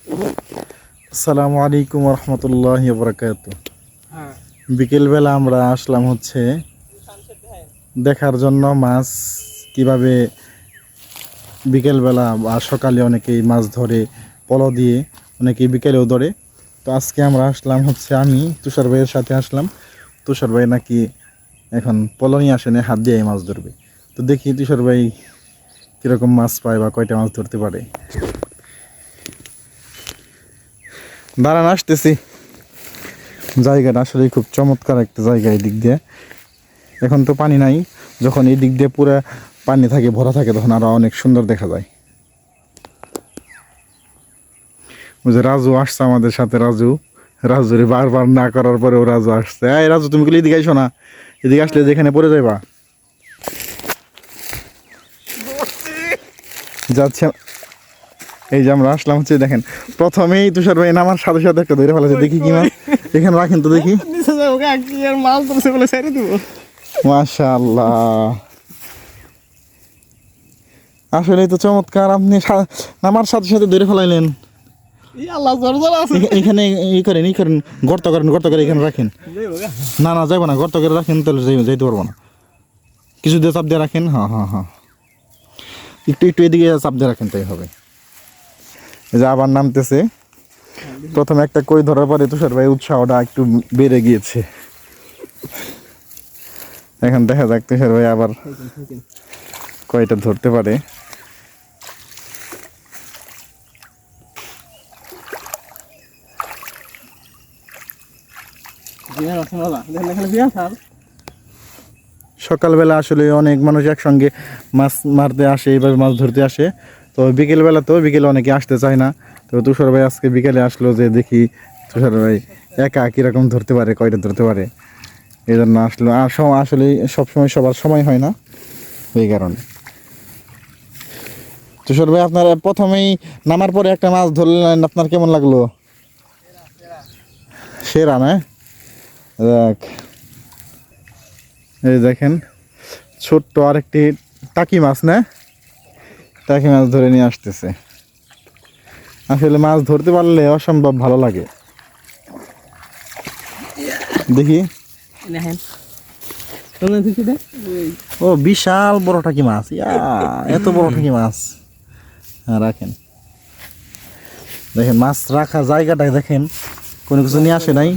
আসসালামু আলাইকুম রহমতুল্লাহি ওয়া বারাকাতুহু। বিকেলবেলা আমরা আসলাম হচ্ছে দেখার জন্য মাছ কিভাবে বিকেলবেলা আর সকালে অনেকেই মাছ ধরে পলো দিয়ে, অনেকেই বিকেলেও ধরে। তো আজকে আমরা আসলাম হচ্ছে আমি তুষার ভাইয়ের সাথে আসলাম। তুষার ভাই নাকি এখন পলো নিয়ে আসেনি, হাত দিয়ে মাছ ধরবে। তো দেখি তুষার ভাই কীরকম মাছ পায় বা কয়টা মাছ ধরতে পারে। দাঁড়ান, আসতেছি। জায়গাটা আসলে খুব চমৎকার একটা জায়গা। এই দিক দিয়ে এখন তো পানি নাই, যখন এই দিক দিয়ে পুরো পানি থাকে, ভরা থাকে, তখন আরো অনেক সুন্দর দেখা যায়। ওই যে রাজু আসছে আমাদের সাথে, রাজুরে বারবার না করার পরেও রাজু আসছে। এই রাজু, তুমি গুলো এদিকে আইসো না, এদিকে আসলে যেখানে পড়ে যাইবা। যাচ্ছে, এই যে আমরা আসলাম হচ্ছে, দেখেন প্রথমেই তুষার ভাই নামার সাথে সাথে একটা ধরে ফেলেছে। দেখি কি মাছ, এখানে রাখেন তো দেখি। মাশাআল্লাহ, আসলে তো চমৎকার। আপনি নামার সাথে সাথে ধরে ফেলাইলেন। এখানে ই করেন, গর্ত করে এখানে রাখেন। না না, যাইবো না, গর্ত করে রাখেন, তাহলে যাইতে পারবো না। কিছু দিয়ে চাপ দিয়ে রাখেন। হ্যাঁ হ্যাঁ হ্যাঁ, একটু এদিকে চাপ দিয়ে রাখেন, তাই হবে। এই যে আবার নামতেছে। প্রথমে একটা কই ধরার পরে তুষার ভাই উৎসাহটা একটু বেড়ে গিয়েছে। এখন দেখা যাক তুষার ভাই আবার কয়টা ধরতে পারে। সকালবেলা আসলে অনেক মানুষ একসঙ্গে মাছ মারতে আসে, এইভাবে মাছ ধরতে আসে। তো বিকেলে অনেকে আসতে চায় না। তো তুষার ভাই আজকে বিকেলে আসলো, যে দেখি তুষার ভাই একা কীরকম ধরতে পারে, কয়টা ধরতে পারে। এই জন্য আসলো। আর আসলে সবসময় সবার সময় হয় না, এই কারণে। তুষার ভাই, আপনার প্রথমেই নামার পরে একটা মাছ ধরলেন, আপনার কেমন লাগলো? সেরা না? দেখ, এই দেখেন ছোট্ট আরেকটি টাকি মাছ, না টাকি মাছ ধরে নিয়ে আসতেছে। আসলে মাছ ধরতে পারলে অসম্ভব ভালো লাগে। দেখি, ও বিশাল বড় টাকি মাছ, এত বড় টাকি মাছ। হ্যাঁ রাখেন, দেখেন মাছ রাখা জায়গাটা দেখেন, কোনো কিছু নিয়ে আসে নাই।